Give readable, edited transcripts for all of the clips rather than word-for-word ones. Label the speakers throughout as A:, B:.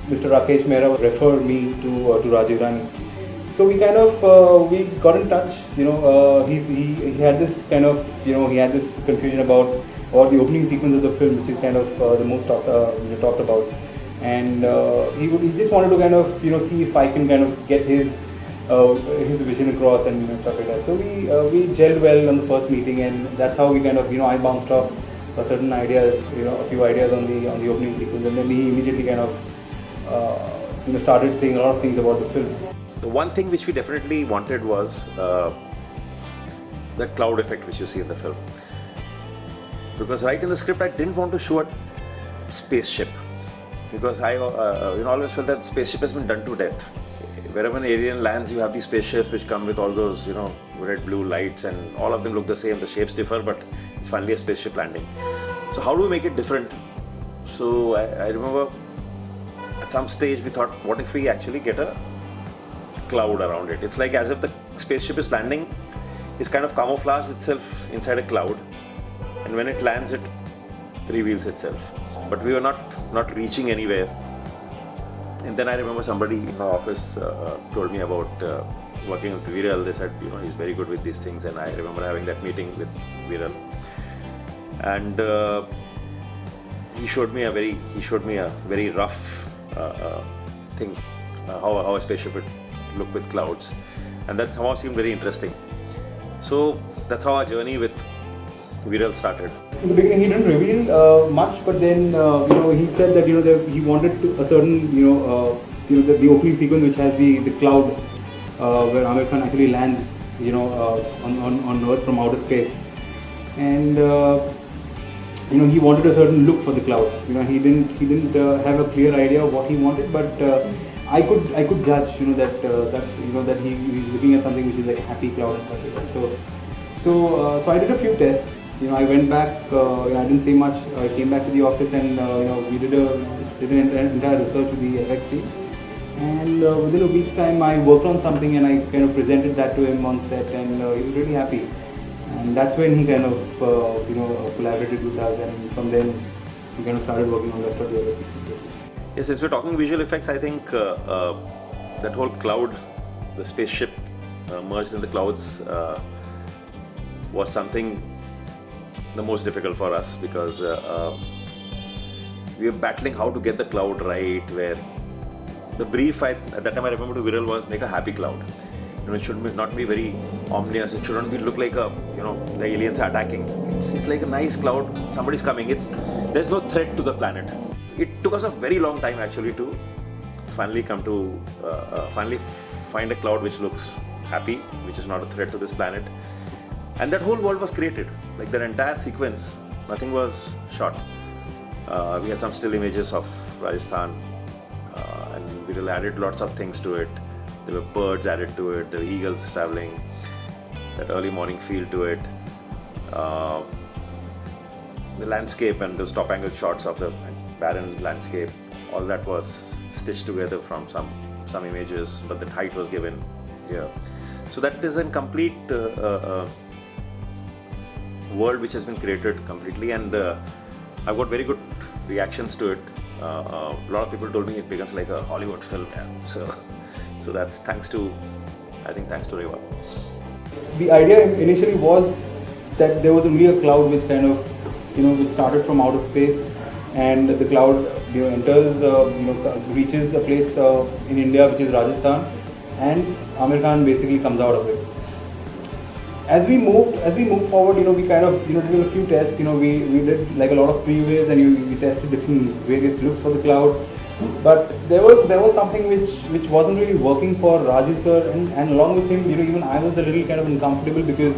A: Mr. Rakesh Mehra referred me to Raju Hirani. So we kind of we got in touch. He had this kind of he had this confusion about or the opening sequence of the film, which is kind of the most talked about, and he just wanted to kind of see if I can kind of get his vision across and stuff like that. So we gelled well on the first meeting, and that's how we kind of I bounced off a certain ideas, a few ideas on the opening sequence, and then he immediately kind of started saying a lot of things about the film.
B: The one thing which we definitely wanted was that cloud effect which you see in the film. Because right in the script I didn't want to show a spaceship. Because I always felt that spaceship has been done to death. Wherever an alien lands, you have these spaceships which come with all those red, blue lights, and all of them look the same. The shapes differ, but it's finally a spaceship landing. So how do we make it different? So I remember at some stage we thought, what if we actually get a cloud around it? It's like as if the spaceship is landing, it's kind of camouflaged itself inside a cloud, and when it lands, it reveals itself. But we were not reaching anywhere. And then I remember somebody in my office told me about working with Viral. They said, he's very good with these things. And I remember having that meeting with Viral. And he showed me a very rough thing, how a spaceship would look with clouds. And that somehow seemed very interesting. So that's how our journey with Viral started.
A: In the beginning, he didn't reveal much, but then he said that he wanted a certain the opening sequence which has the cloud where Aamir Khan actually lands on Earth from outer space, and he wanted a certain look for the cloud. He didn't have a clear idea of what he wanted, but I could judge that he's looking at something which is like a happy cloud and stuff like that. So I did a few tests. I went back, I didn't say much. I came back to the office and we did an entire research with the FX team. And within a week's time, I worked on something and I kind of presented that to him on set, and he was really happy. And that's when he kind of collaborated with us, and from then we kind of started working on the rest of the other sequences.
B: Yes, since we're talking visual effects, I think that whole cloud, the spaceship merged in the clouds, was something the most difficult for us, because we were battling how to get the cloud right, where the brief at that time I remember to Viral was make a happy cloud. It should not be very ominous. It shouldn't look like the aliens are attacking. It's like a nice cloud. Somebody's coming. There's no threat to the planet. It took us a very long time actually to finally come to finally find a cloud which looks happy, which is not a threat to this planet. And that whole world was created, like that entire sequence, nothing was shot. We had some still images of Rajasthan, and we added lots of things to it. There were birds added to it, there were eagles traveling, that early morning feel to it. The landscape and those top angle shots of the barren landscape, all that was stitched together from some images, but the height was given here. So that is a complete world which has been created completely, and I've got very good reactions to it. A lot of people told me it becomes like a Hollywood film. So that's thanks to Reva.
A: The idea initially was that there was only a cloud which kind of which started from outer space, and the cloud enters reaches a place in India which is Rajasthan, and Aamir Khan basically comes out of it. As we moved forward, we kind of did a few tests. We did like a lot of previews, and we tested different various looks for the cloud. But there was something which wasn't really working for Raju sir, and along with him, even I was a little kind of uncomfortable, because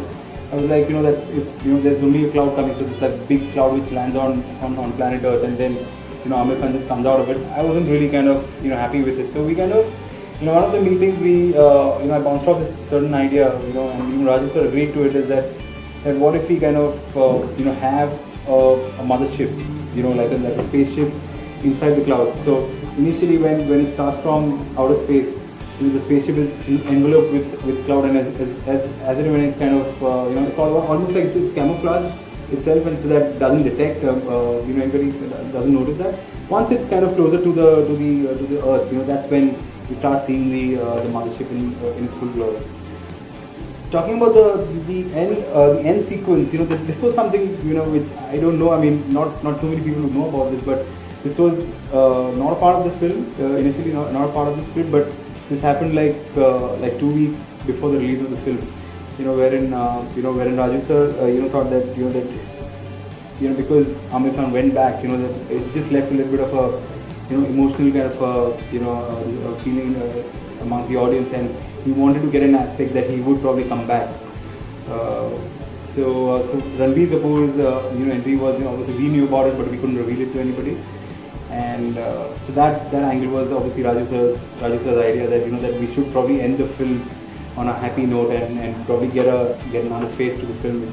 A: I was like, that if there's only a cloud coming, so it's that big cloud which lands on planet Earth, and then Aamir Khan just comes out of it. I wasn't really kind of happy with it. So we kind of one of the meetings I bounced off this certain idea, and even Raju sir agreed to it, is that what if we kind of have a mothership, like a spaceship inside the cloud. So initially when it starts from outer space, the spaceship is enveloped with cloud, and as it when it's kind of it's almost like it's camouflaged itself, and so that doesn't detect, anybody doesn't notice that. Once it's kind of closer to the Earth, that's when you start seeing the mothership in its full glory. Talking about the end sequence, this was something which I don't know. I mean, not too many people who know about this, but this was not a part of the film initially, not a part of the script, but this happened like 2 weeks before the release of the film. Wherein Raju sir thought that because Aamir Khan went back, that it just left a little bit of a emotional kind of a feeling amongst the audience, and he wanted to get an aspect that he would probably come back. So Ranbir Kapoor's entry was, obviously we knew about it, but we couldn't reveal it to anybody. And so that angle was obviously Raju sir's idea that that we should probably end the film on a happy note and probably get another face to the film, which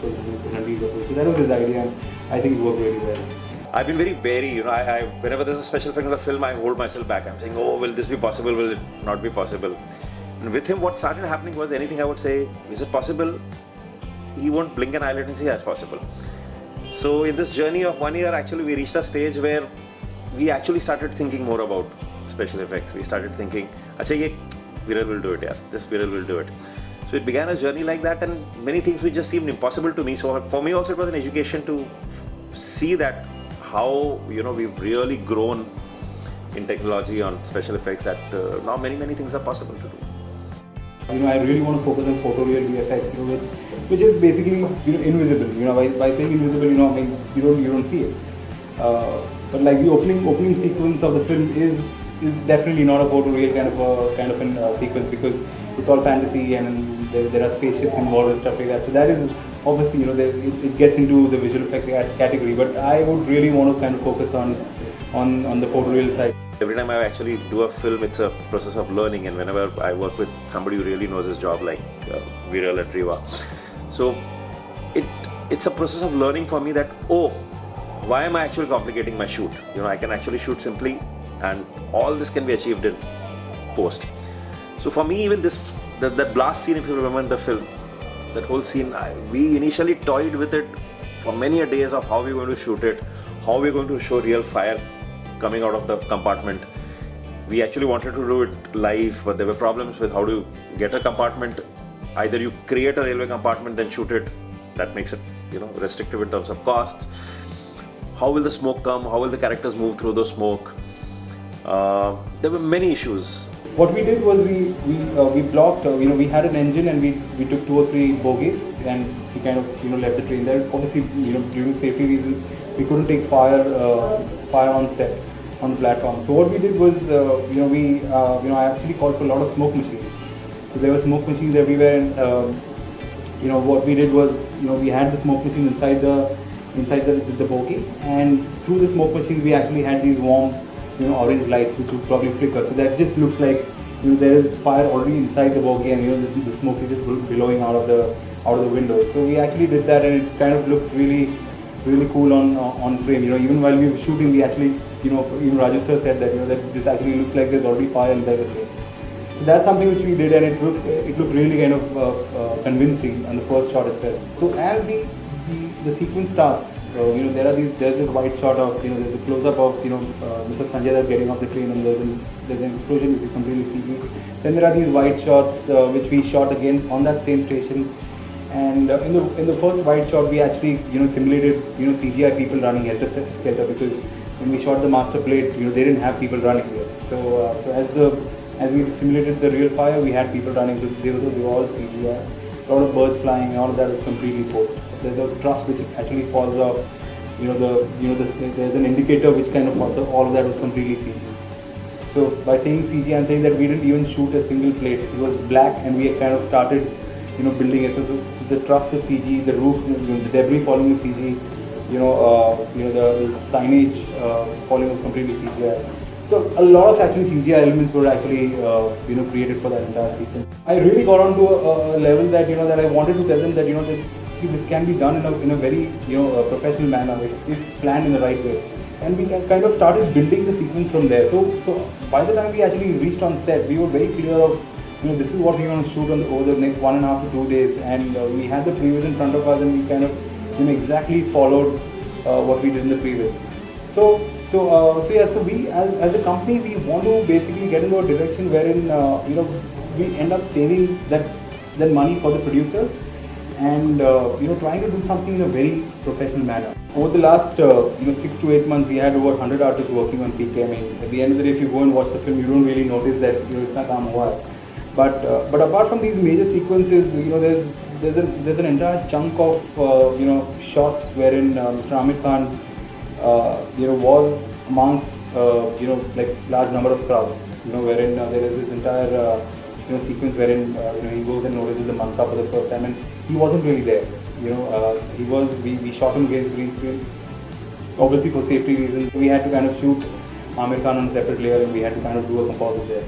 A: was Ranbir Kapoor. So that was his idea, and I think it worked really well.
B: I've been very wary, I whenever there's a special effect in the film, I hold myself back. I'm saying, oh, will this be possible? Will it not be possible? And with him, what started happening was anything I would say, is it possible? He won't blink an eyelid and say, yes, possible. So in this journey of 1 year, actually, we reached a stage where we actually started thinking more about special effects. We started thinking, acha, ye Viral will do it, yeah. This Viral will do it. So it began a journey like that, and many things which just seemed impossible to me. So for me also, it was an education to see that how we've really grown in technology on special effects, that now many things are possible to do.
A: I really want to focus on photoreal VFX, which is basically invisible. By saying invisible, I mean you don't see it. But like the opening sequence of the film is definitely not a photoreal kind of a sequence, because it's all fantasy and there are spaceships involved and stuff like that. So that is obviously it gets into the visual effects category. But I would really want to kind of focus on the photoreal side.
B: Every time I actually do a film, it's a process of learning, and whenever I work with somebody who really knows his job, like Viral at Riva, so it's a process of learning for me that, oh, why am I actually complicating my shoot? I can actually shoot simply, and all this can be achieved in post. So for me, even that blast scene, if you remember in the film, that whole scene, we initially toyed with it for many a days of how we're going to shoot it, how we're going to show real fire coming out of the compartment. We actually wanted to do it live, but there were problems with how to get a compartment. Either you create a railway compartment, then shoot it. That makes it, restrictive in terms of costs. How will the smoke come? How will the characters move through the smoke? There were many issues.
A: What we did was we blocked. We had an engine, and we took 2 or 3 bogies, and we kind of left the train there. Obviously, due to safety reasons, we couldn't take fire on set, on the platform. So what we did was, I actually called for a lot of smoke machines. So there were smoke machines everywhere, and what we did was, we had the smoke machine inside the bogie, and through the smoke machines we actually had these warm, orange lights which would probably flicker. So that just looks like, there is fire already inside the bogie, and the smoke is just billowing out of the windows. So we actually did that, and it kind of looked really cool on frame. Even while we were shooting, we actually, even Raju sir said that that this actually looks like there's already fire inside the frame. So that's something which we did, and it looked really kind of convincing on the first shot itself. So as the sequence starts, there's this wide shot of there's a close up of Mr. Sanjay Dutt getting off the train, and there's an explosion which is completely CG. Then there are these wide shots which we shot again on that same station. And in the first wide shot, we actually simulated CGI people running helter skelter, because when we shot the master plate, they didn't have people running there. So as we simulated the real fire, we had people running. So they were all CGI. A lot of birds flying, all of that is completely post. There's a truss which actually falls off. There's an indicator which kind of falls off. All of that was completely CG. So by saying CG, I'm saying that we didn't even shoot a single plate. It was black, and we kind of started building it. So the truss was CG, the roof, the debris falling was CG, the signage falling was completely CGI. So a lot of actually CGI elements were actually created for that entire sequence. I really got onto a level that that I wanted to tell them that see, this can be done in a very professional manner if planned in the right way. And we kind of started building the sequence from there. So by the time we actually reached on set, we were very clear of this is what we want to shoot over the next 1.5 to 2 days, and we had the previews in front of us, and we kind of exactly followed what we did in the previous. So yeah, so we as a company, we want to basically get into a direction wherein we end up saving that money for the producers, and trying to do something in a very professional manner. Over the last 6 to 8 months, we had over 100 artists working on PK. I mean, at the end of the day, if you go and watch the film, you don't really notice that itna kaam hua hai. But apart from these major sequences, there's an entire chunk of shots wherein Mr. Aamir Khan was amongst like large number of crowds. Wherein there is this entire sequence wherein he goes and notices the manka for the first time, and he wasn't really there. We shot him against green screen. Obviously, for safety reasons, we had to kind of shoot Aamir Khan on a separate layer, and we had to kind of do a composite there.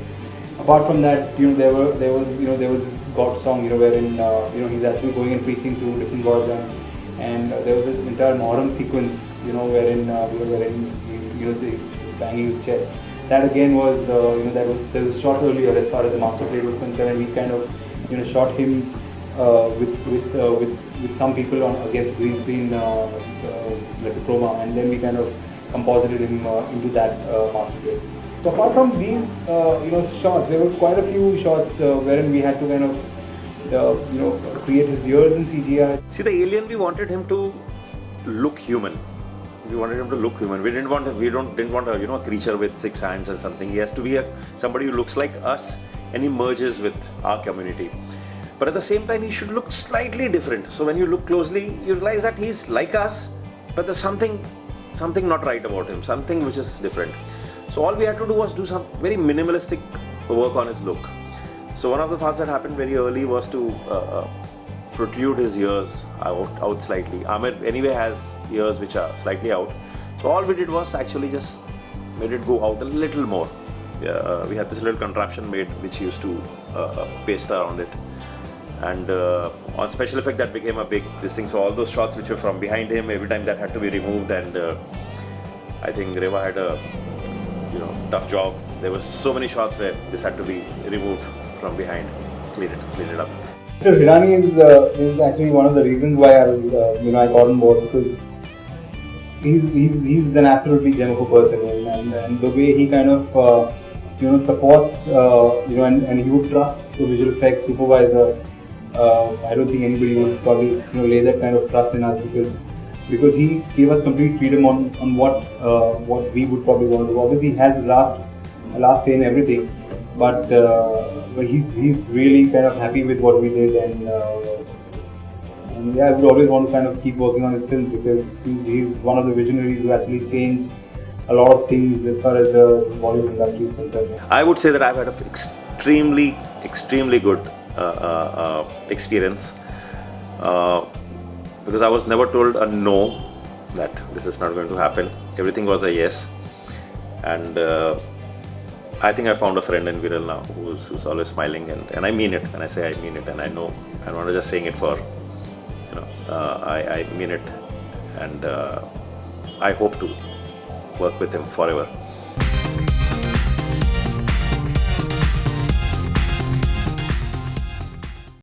A: Apart from that, there was God song, wherein he's actually going and preaching to different gods, and there was this entire Muharram sequence, wherein he's banging his chest. That again was there was shot earlier as far as the master plate was concerned, and we kind of shot him with some people on against green screen like a chroma, and then we kind of composited him into that master plate. So apart from these shots, there were quite a few shots wherein we had to kind of create his ears in CGI.
B: See, the alien, we wanted him to look human. We wanted him to look human. We didn't want a creature with 6 hands and something. He has to be somebody who looks like us, and he merges with our community. But at the same time, he should look slightly different. So when you look closely, you realize that he's like us, but there's something not right about him, something which is different. So all we had to do was do some very minimalistic work on his look. So one of the thoughts that happened very early was to protrude his ears out slightly. Aamir anyway has ears which are slightly out. So all we did was actually just made it go out a little more. We had this little contraption made which used to paste around it. And on special effect, that became a big thing. So all those shots which were from behind him, every time that had to be removed, and I think Reva had a tough job. There was so many shots where this had to be removed from behind, clean it up.
A: So Hirani is actually one of the reasons why I got on board, because he's an absolutely gem of a person, and the way he kind of supports and he would trust the visual effects supervisor. I don't think anybody would probably lay that kind of trust in us, because he gave us complete freedom on what we would probably want to do. Obviously, he has the last say in everything, but he's really kind of happy with what we did, and yeah, I would always want to kind of keep working on his films, because he's one of the visionaries who actually changed a lot of things as far as the Bollywood industry is concerned.
B: I would say that I've had an extremely good experience, because I was never told a no, that this is not going to happen. Everything was a yes, and I think I found a friend in Viral now who's always smiling, and I mean it when I say I mean it, and I know I'm not just saying it for I mean it, and I hope to work with him forever.